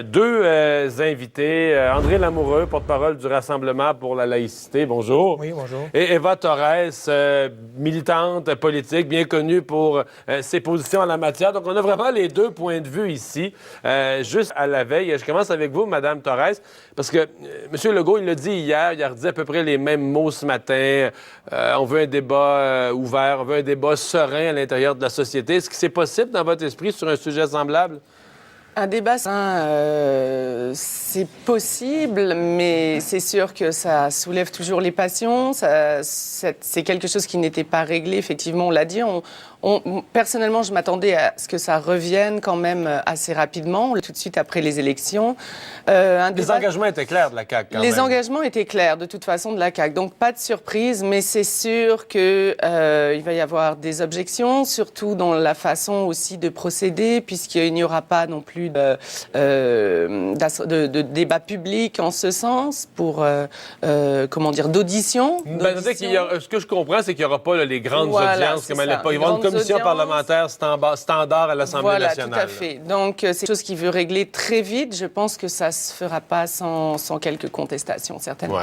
Deux invités. André Lamoureux, porte-parole du Rassemblement pour la laïcité. Bonjour. Oui, bonjour. Et Eva Torres, militante politique, bien connue pour ses positions en la matière. Donc, on a vraiment les deux points de vue ici. Juste à la veille, je commence avec vous, Mme Torres, parce que M. Legault, il l'a dit hier, il a redit à peu près les mêmes mots ce matin. On veut un débat ouvert, on veut un débat serein à l'intérieur de la société. Est-ce que c'est possible dans votre esprit sur un sujet semblable? Un débat, c'est possible, mais c'est sûr que ça soulève toujours les passions. C'est quelque chose qui n'était pas réglé, effectivement, on l'a dit. Personnellement, je m'attendais à ce que ça revienne quand même assez rapidement, tout de suite après les élections. Les engagements étaient clairs de la CAQ, quand même. Les engagements étaient clairs, de toute façon, de la CAQ. Donc, pas de surprise, mais c'est sûr qu'il va y avoir des objections, surtout dans la façon aussi de procéder, puisqu'il n'y aura pas non plus de débat public en ce sens, pour, d'audition. Ce que je comprends, c'est qu'il n'y aura pas les grandes audiences comme à l'époque. Il va y avoir une commission parlementaire standard à l'Assemblée nationale. Voilà, tout à fait. Donc, c'est quelque chose qui veut régler très vite. Je pense que ça ne se fera pas sans quelques contestations, certainement.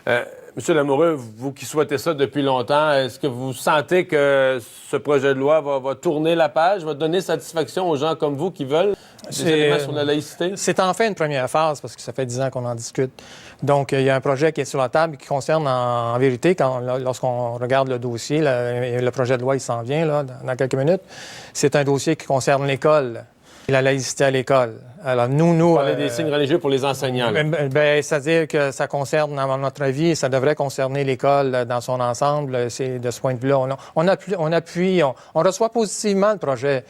Ouais. Monsieur Lamoureux, vous qui souhaitez ça depuis longtemps, est-ce que vous sentez que ce projet de loi va tourner la page, va donner satisfaction aux gens comme vous qui veulent des éléments sur la laïcité? C'est enfin une première phase, parce que ça fait 10 ans qu'on en discute. Donc, il y a un projet qui est sur la table qui concerne, en vérité, lorsqu'on regarde le dossier, le projet de loi, il s'en vient là, dans quelques minutes, c'est un dossier qui concerne l'école. La laïcité à l'école. Alors, nous... parler des signes religieux pour les enseignants. C'est-à-dire que ça concerne, à notre avis, ça devrait concerner l'école dans son ensemble. C'est de ce point de vue-là. On reçoit positivement le projet.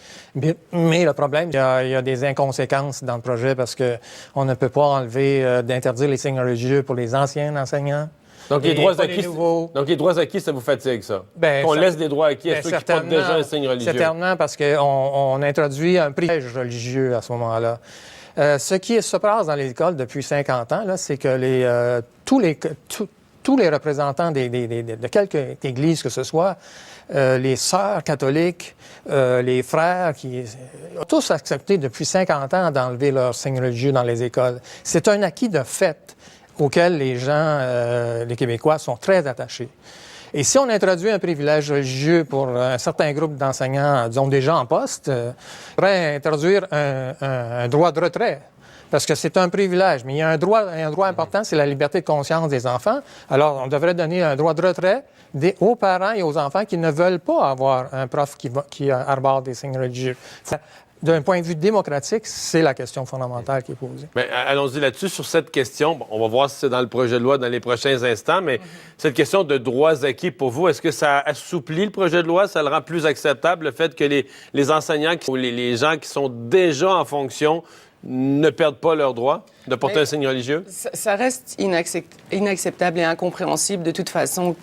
Mais le problème, il y a des inconséquences dans le projet parce qu'on ne peut pas enlever, d'interdire les signes religieux pour les anciens enseignants. Donc, les droits acquis, ça vous fatigue, ça? Qu'on laisse des droits acquis à ceux qui portent déjà un signe religieux? Certainement, parce qu'on introduit un privilège religieux à ce moment-là. Ce qui se passe dans l'école depuis 50 ans, là, c'est que tous les représentants de quelque église que ce soit, les sœurs catholiques, les frères, qui ont tous accepté depuis 50 ans d'enlever leurs signes religieux dans les écoles. C'est un acquis de fait auquel les gens, les Québécois, sont très attachés. Et si on introduit un privilège religieux pour un certain groupe d'enseignants, disons déjà en poste, on pourrait introduire un droit de retrait. Parce que c'est un privilège. Mais il y a un droit important, c'est la liberté de conscience des enfants. Alors, on devrait donner un droit de retrait aux parents et aux enfants qui ne veulent pas avoir un prof qui arbore des signes religieux. D'un point de vue démocratique, c'est la question fondamentale qui est posée. Bien, allons-y là-dessus. Sur cette question, on va voir si c'est dans le projet de loi dans les prochains instants, mais cette question de droits acquis pour vous, est-ce que ça assouplit le projet de loi? Ça le rend plus acceptable, le fait que les enseignants ou les gens qui sont déjà en fonction ne perdent pas leurs droits de porter un signe religieux? Ça reste inacceptable et incompréhensible de toute façon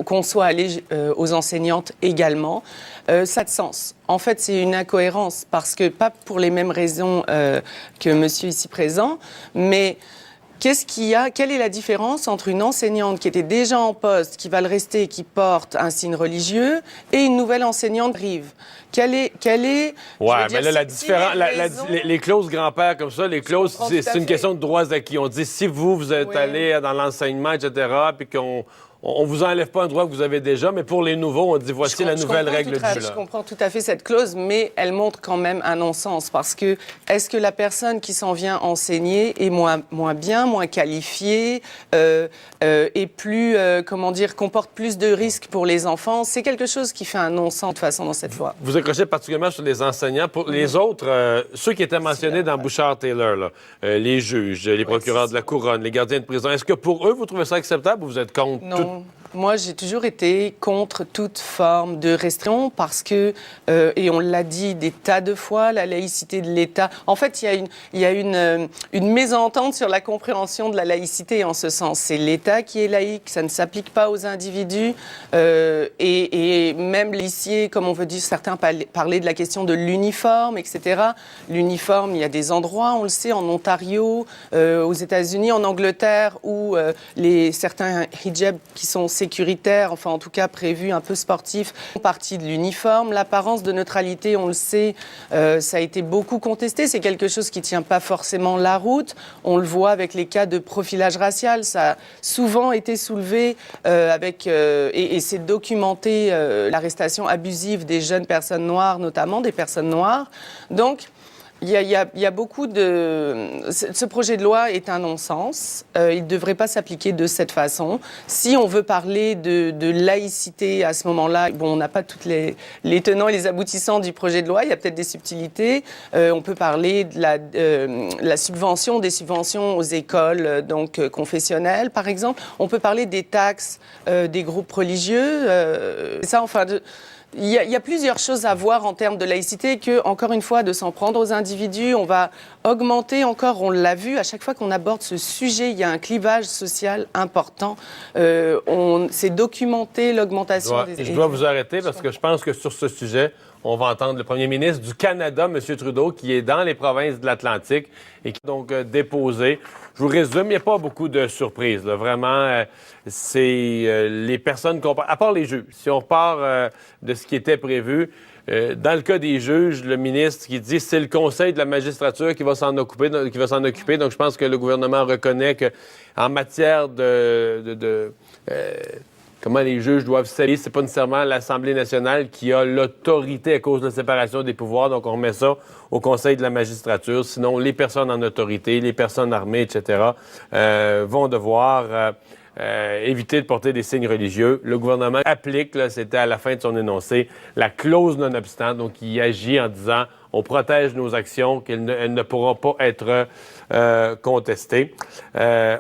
qu'on soit allé aux enseignantes également. Ça a de sens. En fait, c'est une incohérence parce que, pas pour les mêmes raisons que monsieur ici présent, mais quelle est la différence entre une enseignante qui était déjà en poste, qui va le rester et qui porte un signe religieux, et une nouvelle enseignante qui arrive? Quelle est mais là, la différence, les clauses grand-père comme ça, les clauses, c'est une question de droits acquis. On dit, si vous êtes allé dans l'enseignement, etc., puis on vous enlève pas un droit que vous avez déjà, mais pour les nouveaux, on dit voici la nouvelle règle du jeu. Je comprends tout à fait cette clause, mais elle montre quand même un non-sens parce que est-ce que la personne qui s'en vient enseigner est moins bien, moins qualifiée, et plus, comporte plus de risques pour les enfants? C'est quelque chose qui fait un non-sens de toute façon dans cette loi. Vous accrochez particulièrement sur les enseignants. Pour les autres, ceux qui étaient mentionnés dans Bouchard-Taylor, les juges, les procureurs de la Couronne, les gardiens de prison, est-ce que pour eux, vous trouvez ça acceptable ou vous êtes contre? Non. Moi, j'ai toujours été contre toute forme de restriction parce que, et on l'a dit des tas de fois, la laïcité de l'État. En fait, il y a une mésentente sur la compréhension de la laïcité en ce sens. C'est l'État qui est laïque, ça ne s'applique pas aux individus. Et même l'huissier, comme on veut dire, certains parler de la question de l'uniforme, etc. L'uniforme, il y a des endroits, on le sait, en Ontario, aux États-Unis, en Angleterre, où certains hijabs qui sont sécuritaires, enfin en tout cas prévus un peu sportifs, font partie de l'uniforme. L'apparence de neutralité, on le sait, ça a été beaucoup contesté. C'est quelque chose qui ne tient pas forcément la route. On le voit avec les cas de profilage racial. Ça a souvent été soulevé et c'est documenté l'arrestation abusive des jeunes personnes noires, notamment des personnes noires. Donc, il y a beaucoup de... Ce projet de loi est un non-sens. Il ne devrait pas s'appliquer de cette façon. Si on veut parler de laïcité à ce moment-là, bon, on n'a pas tous les tenants et les aboutissants du projet de loi. Il y a peut-être des subtilités. On peut parler de la subvention, des subventions aux écoles confessionnelles, par exemple. On peut parler des taxes des groupes religieux. Ça, enfin... Il y a plusieurs choses à voir en termes de laïcité que, encore une fois, de s'en prendre aux individus, on va augmenter encore, on l'a vu, à chaque fois qu'on aborde ce sujet, il y a un clivage social important. C'est documenté l'augmentation des... Je dois vous arrêter parce que je pense que sur ce sujet, on va entendre le premier ministre du Canada, M. Trudeau, qui est dans les provinces de l'Atlantique et qui a donc déposé. Je vous résume, il n'y a pas beaucoup de surprises. Là. Vraiment, c'est les personnes qu'on... À part les juges, si on repart de ce qui était prévu, dans le cas des juges, le ministre qui dit c'est le Conseil de la magistrature qui va s'en occuper. Donc, je pense que le gouvernement reconnaît qu'en matière comment les juges doivent s'allier, c'est pas nécessairement l'Assemblée nationale qui a l'autorité à cause de la séparation des pouvoirs. Donc, on remet ça au Conseil de la magistrature. Sinon, les personnes en autorité, les personnes armées, etc., vont devoir éviter de porter des signes religieux. Le gouvernement applique, là, c'était à la fin de son énoncé, la clause non-obstant. Donc, il agit en disant on protège nos actions, qu'elles ne pourront pas être contestées.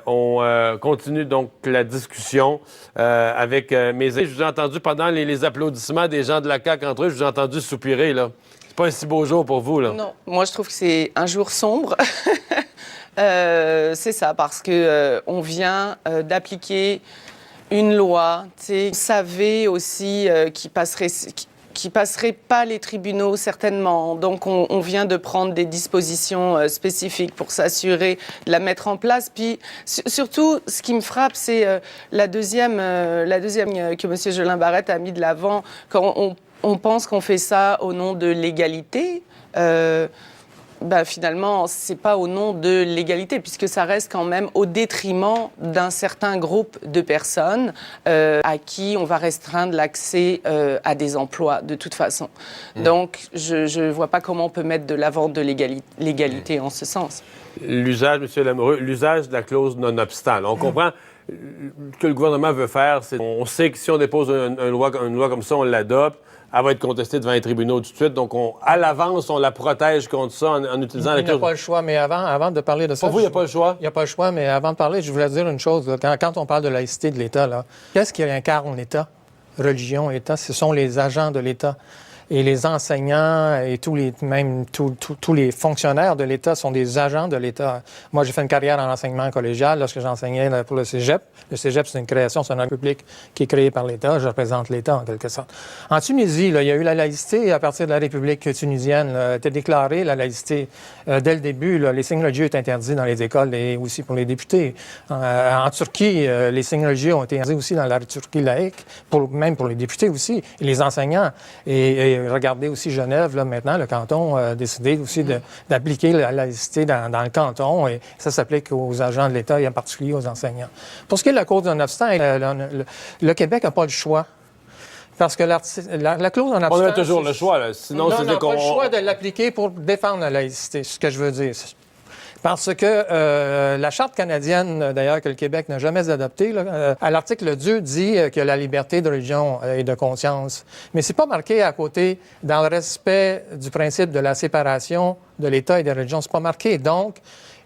On continue donc la discussion avec mes amis. Je vous ai entendu pendant les applaudissements des gens de la CAQ entre eux, je vous ai entendu soupirer, là. C'est pas un si beau jour pour vous, là. Non, moi je trouve que c'est un jour sombre. C'est ça, parce que on vient d'appliquer une loi. On savait aussi qui passerait pas les tribunaux certainement. Donc on vient de prendre des dispositions spécifiques pour s'assurer de la mettre en place. Puis surtout, ce qui me frappe, c'est la deuxième que M. Jolin Barrette a mis de l'avant. Quand on pense qu'on fait ça au nom de l'égalité. Finalement, c'est pas au nom de l'égalité, puisque ça reste quand même au détriment d'un certain groupe de personnes à qui on va restreindre l'accès à des emplois de toute façon. Donc, je vois pas comment on peut mettre de l'avant de l'égalité en ce sens. L'usage, M. Lamoureux, l'usage de la clause non-obstant. On comprend que le gouvernement veut faire. On sait que si on dépose une loi comme ça, on l'adopte. Elle va être contestée devant les tribunaux tout de suite. Donc, à l'avance, on la protège contre ça en utilisant la clause. Il n'y a pas le choix, mais avant de parler de ça... Pour vous, il n'y a pas le choix? Il n'y a pas le choix, mais avant de parler, je voulais dire une chose. Là. Quand on parle de laïcité de l'État, là, qu'est-ce qui incarne l'État? Religion, État, ce sont les agents de l'État. Et les enseignants et tous les fonctionnaires de l'État sont des agents de l'État. Moi, j'ai fait une carrière en enseignement collégial lorsque j'enseignais pour le cégep. Le cégep, c'est une création, c'est un ordre public qui est créé par l'État. Je représente l'État, en quelque sorte. En Tunisie, là, il y a eu la laïcité à partir de la République tunisienne. Là, était déclarée la laïcité. Dès le début, là, les signes religieux étaient interdits dans les écoles et aussi pour les députés. En Turquie, les signes religieux ont été interdits aussi dans la Turquie laïque, même pour les députés aussi, et les enseignants. Et regardez aussi Genève, là, maintenant, le canton a décidé aussi d'appliquer la laïcité dans le canton, et ça s'applique aux agents de l'État et en particulier aux enseignants. Pour ce qui est de la clause non-obstant, le Québec n'a pas le choix. Parce que la clause non-obstant... On a toujours le choix, là. Sinon, on n'a pas le choix de l'appliquer pour défendre la laïcité, c'est ce que je veux dire. Parce que la Charte canadienne, d'ailleurs, que le Québec n'a jamais adoptée, là, à l'article 2, dit que la liberté de religion et de conscience. Mais c'est pas marqué à côté, dans le respect du principe de la séparation de l'État et des religions. C'est pas marqué. Donc,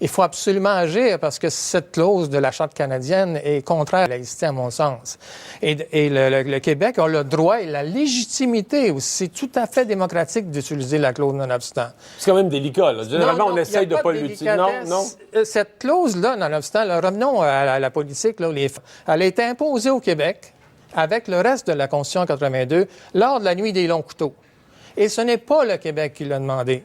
il faut absolument agir parce que cette clause de la Charte canadienne est contraire à la laïcité, à mon sens. Et le Québec a le droit et la légitimité aussi tout à fait démocratique d'utiliser la clause non-obstant. C'est quand même délicat, là. Généralement, on essaye de ne pas l'utiliser. Non. Cette clause-là, non-obstant, là, revenons à la politique, là, elle a été imposée au Québec avec le reste de la Constitution 82 lors de la nuit des longs couteaux. Et ce n'est pas le Québec qui l'a demandé.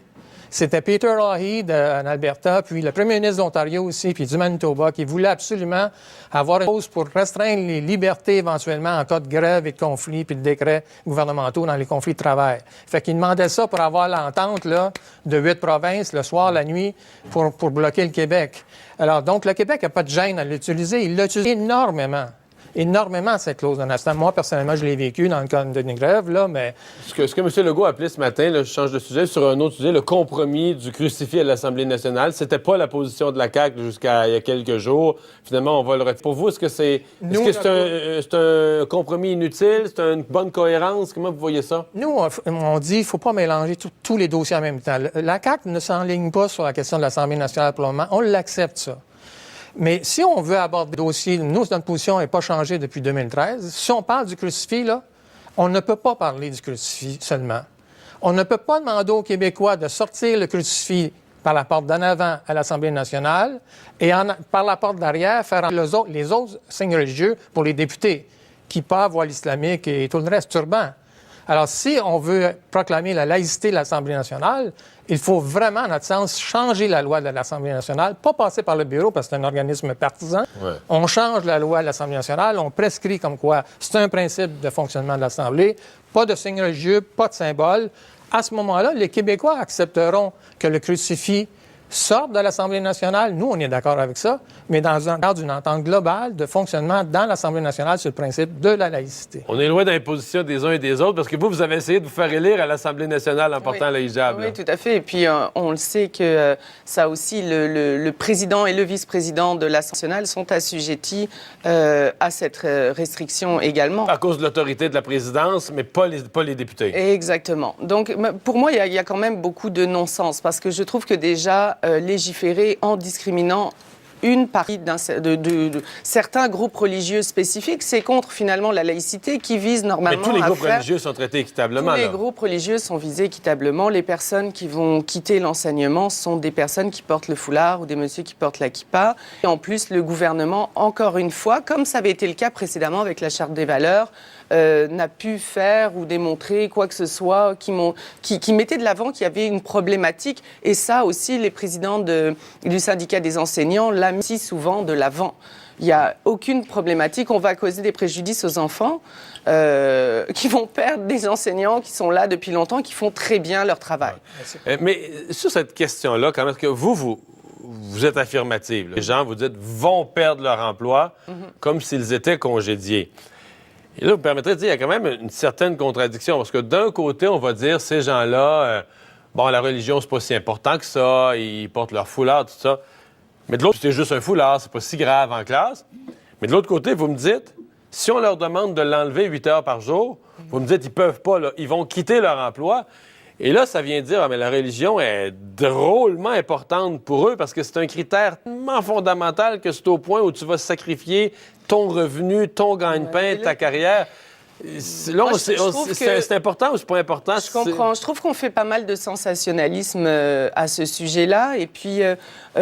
C'était Peter Lougheed en Alberta, puis le premier ministre d'Ontario aussi, puis du Manitoba, qui voulait absolument avoir une cause pour restreindre les libertés éventuellement en cas de grève et de conflits, puis de décrets gouvernementaux dans les conflits de travail. Fait qu'il demandait ça pour avoir l'entente là, de 8 provinces, le soir, la nuit, pour bloquer le Québec. Alors, donc, le Québec n'a pas de gêne à l'utiliser. Il l'a utilisé énormément, cette clause de non-assistance. Moi, personnellement, je l'ai vécu dans le cas d'une grève, là, mais... Ce que M. Legault a appelé ce matin, là, je change de sujet, sur un autre sujet, le compromis du crucifix à l'Assemblée nationale, c'était pas la position de la CAQ jusqu'à il y a quelques jours. Finalement, on va le retirer. Pour vous, est-ce que c'est un compromis inutile? C'est une bonne cohérence? Comment vous voyez ça? Nous, on dit qu'il ne faut pas mélanger tous les dossiers en même temps. La CAQ ne s'enligne pas sur la question de l'Assemblée nationale pour le moment. On l'accepte, ça. Mais si on veut aborder le dossier, nous, notre position n'est pas changée depuis 2013. Si on parle du crucifix, là, on ne peut pas parler du crucifix seulement. On ne peut pas demander aux Québécois de sortir le crucifix par la porte d'en avant à l'Assemblée nationale et par la porte d'arrière faire les autres signes religieux pour les députés qui peuvent voile islamique et tout le reste, turban. Alors, si on veut proclamer la laïcité de l'Assemblée nationale, il faut vraiment, à notre sens, changer la loi de l'Assemblée nationale, pas passer par le bureau parce que c'est un organisme partisan. Ouais. On change la loi de l'Assemblée nationale, on prescrit comme quoi c'est un principe de fonctionnement de l'Assemblée, pas de signe religieux, pas de symbole. À ce moment-là, les Québécois accepteront que le crucifix sorte de l'Assemblée nationale. Nous, on est d'accord avec ça, mais dans un cadre d'une entente globale de fonctionnement dans l'Assemblée nationale sur le principe de la laïcité. On est loin d'imposition des uns et des autres parce que vous avez essayé de vous faire élire à l'Assemblée nationale en portant le hijab. Oui, tout à fait. Et puis, on le sait que ça aussi, le président et le vice-président de l'Assemblée nationale sont assujettis à cette restriction également. À cause de l'autorité de la présidence, mais pas les députés. Exactement. Donc, pour moi, il y a quand même beaucoup de non-sens parce que je trouve que déjà, légiférer en discriminant une partie de certains groupes religieux spécifiques, c'est contre finalement la laïcité qui vise normalement. Mais tous les groupes religieux sont traités équitablement. Tous les groupes religieux sont visés équitablement. Les personnes qui vont quitter l'enseignement sont des personnes qui portent le foulard ou des messieurs qui portent la kippa. Et en plus, le gouvernement, encore une fois, comme ça avait été le cas précédemment avec la Charte des valeurs, n'a pu faire ou démontrer quoi que ce soit qui mettait de l'avant qu'il y avait une problématique. Et ça aussi, les présidents du syndicat des enseignants l'ont mis souvent de l'avant. Il n'y a aucune problématique. On va causer des préjudices aux enfants qui vont perdre des enseignants qui sont là depuis longtemps, qui font très bien leur travail. Mais sur cette question-là, quand est-ce que vous êtes affirmative? Les gens, vous dites, vont perdre leur emploi comme s'ils étaient congédiés. Et là, vous permettrez de dire, il y a quand même une certaine contradiction, parce que d'un côté, on va dire, ces gens-là, la religion, c'est pas si important que ça, ils portent leur foulard, tout ça. Mais de l'autre, c'est juste un foulard, c'est pas si grave en classe. Mais de l'autre côté, vous me dites, si on leur demande de l'enlever 8 heures par jour, vous me dites, ils peuvent pas, là, ils vont quitter leur emploi. Et là, ça vient dire, mais la religion est drôlement importante pour eux parce que c'est un critère tellement fondamental que c'est au point où tu vas sacrifier ton revenu, ton gagne-pain, ta carrière. Là, c'est important ou c'est pas important? Je comprends. Je trouve qu'on fait pas mal de sensationnalisme à ce sujet-là. Et puis,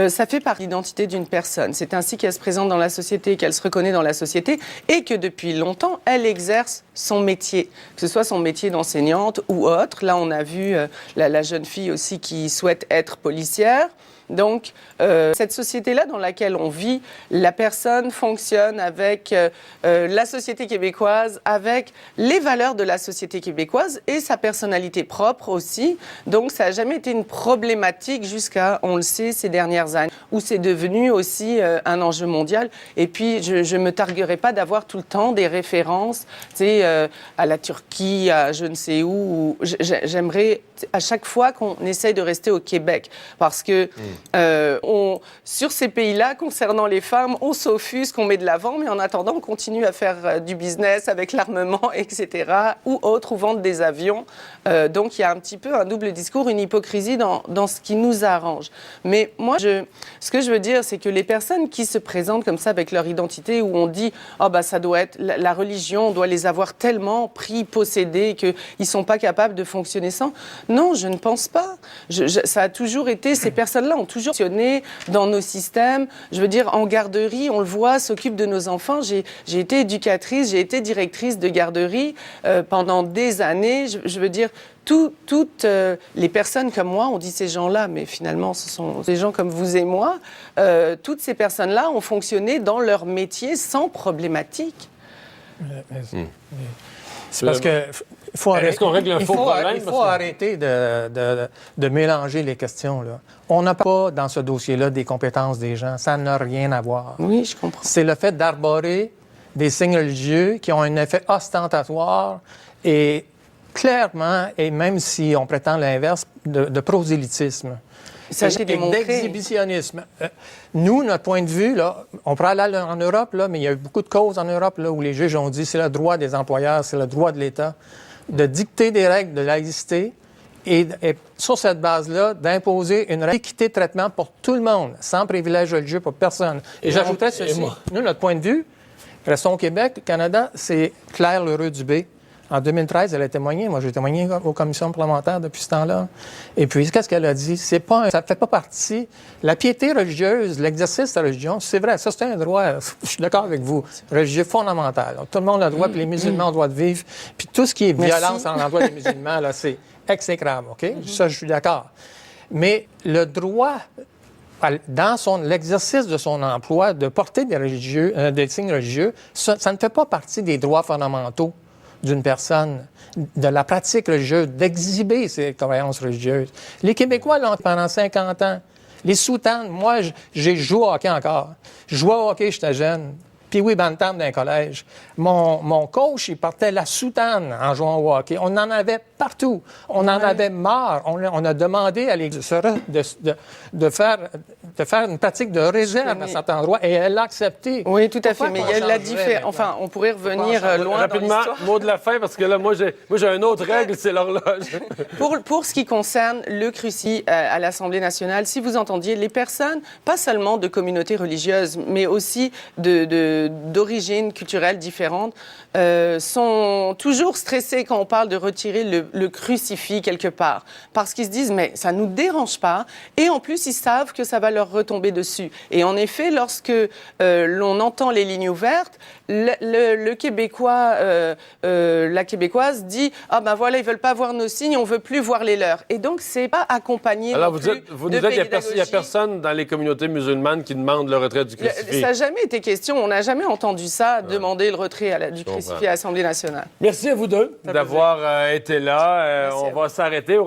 ça fait part de l'identité d'une personne. C'est ainsi qu'elle se présente dans la société, qu'elle se reconnaît dans la société et que depuis longtemps, elle exerce son métier, que ce soit son métier d'enseignante ou autre. Là, on a vu la jeune fille aussi qui souhaite être policière. Donc, cette société-là dans laquelle on vit, la personne fonctionne avec la société québécoise, avec les valeurs de la société québécoise et sa personnalité propre aussi. Donc, ça n'a jamais été une problématique jusqu'à, on le sait, ces dernières années, où c'est devenu aussi un enjeu mondial. Et puis, je ne me targuerai pas d'avoir tout le temps des références, tu sais, à la Turquie, à je ne sais où. J'aimerais à chaque fois qu'on essaye de rester au Québec, parce que sur ces pays-là, concernant les femmes, on s'offusque, on met de l'avant, mais en attendant, on continue à faire du business avec l'armement, etc., ou autre, ou vendre des avions. Donc, il y a un petit peu un double discours, une hypocrisie dans ce qui nous arrange. Mais moi, ce que je veux dire, c'est que les personnes qui se présentent comme ça avec leur identité, où on dit « Ah, ça doit être la religion, on doit les avoir tellement pris, possédés, qu'ils ne sont pas capables de fonctionner sans », Non, je ne pense pas. Ça a toujours été, ces personnes-là ont toujours fonctionné dans nos systèmes. Je veux dire, en garderie, on le voit, s'occupent de nos enfants. J'ai été éducatrice, j'ai été directrice de garderie pendant des années. Je veux dire, toutes les personnes comme moi, on dit ces gens-là, mais finalement, ce sont des gens comme vous et moi, toutes ces personnes-là ont fonctionné dans leur métier sans problématique. C'est parce que Est-ce qu'on règle un faux problème? Il faut arrêter de mélanger les questions, là. On n'a pas dans ce dossier-là des compétences des gens. Ça n'a rien à voir. Oui, je comprends. C'est le fait d'arborer des signes religieux qui ont un effet ostentatoire et clairement, et même si on prétend l'inverse, de prosélytisme. Ça, j'ai démontré. D'exhibitionnisme. Nous, notre point de vue, là, on pourrait aller en Europe, là, mais il y a eu beaucoup de causes en Europe là, où les juges ont dit c'est le droit des employeurs, c'est le droit de l'État de dicter des règles de laïcité et sur cette base-là, d'imposer une règle d'équité de traitement pour tout le monde, sans privilège religieux pour personne. Et j'ajouterais ceci. Nous, notre point de vue, restons au Québec, Canada, c'est Claire Lheureux-Dubé. En 2013, elle a témoigné. Moi, j'ai témoigné aux commissions parlementaires depuis ce temps-là. Et puis, qu'est-ce qu'elle a dit? Ça ne fait pas partie. La piété religieuse, l'exercice de la religion, c'est vrai, ça, c'est un droit, je suis d'accord avec vous, religieux fondamental. Donc, tout le monde a le droit, puis les musulmans ont le droit de vivre. Puis tout ce qui est violence en l'endroit des musulmans, là, c'est exécrable, OK? Ça, je suis d'accord. Mais le droit, dans l'exercice de son emploi, de porter des signes religieux, ça ne fait pas partie des droits fondamentaux d'une personne, de la pratique religieuse, d'exhiber ses croyances religieuses. Les Québécois l'ont pendant 50 ans. Les soutanes, moi, j'ai joué au hockey encore. Je jouais au hockey, j'étais jeune. Puis oui, bantam d'un collège. Mon coach, il portait la soutane en jouant au hockey. On en avait partout. On en avait marre. On a demandé à l'Église de faire une pratique de réserve à certains endroits et elle l'a accepté. Oui, tout à fait. Mais il y a la différence. Enfin, on pourrait revenir loin rapidement, dans l'histoire. mot de la fin, parce que là, moi, j'ai une autre règle, c'est l'horloge. Pour ce qui concerne le cruci à l'Assemblée nationale, si vous entendiez les personnes, pas seulement de communautés religieuses, mais aussi d'origines culturelles différentes, sont toujours stressées quand on parle de retirer le crucifix quelque part. Parce qu'ils se disent, mais ça ne nous dérange pas. Et en plus, ils savent que ça va leur retomber dessus. Et en effet, lorsque l'on entend les lignes ouvertes, le Québécois, la Québécoise dit, ah ben voilà, ils veulent pas voir nos signes, on veut plus voir les leurs. Et donc, c'est pas accompagné. Alors, non vous nous dites, il n'y a personne dans les communautés musulmanes qui demande le retrait du crucifix. Ça n'a jamais été question. On n'a jamais entendu ça, demander le retrait du crucifix à l'Assemblée nationale. Merci à vous deux d'avoir été là. On va s'arrêter.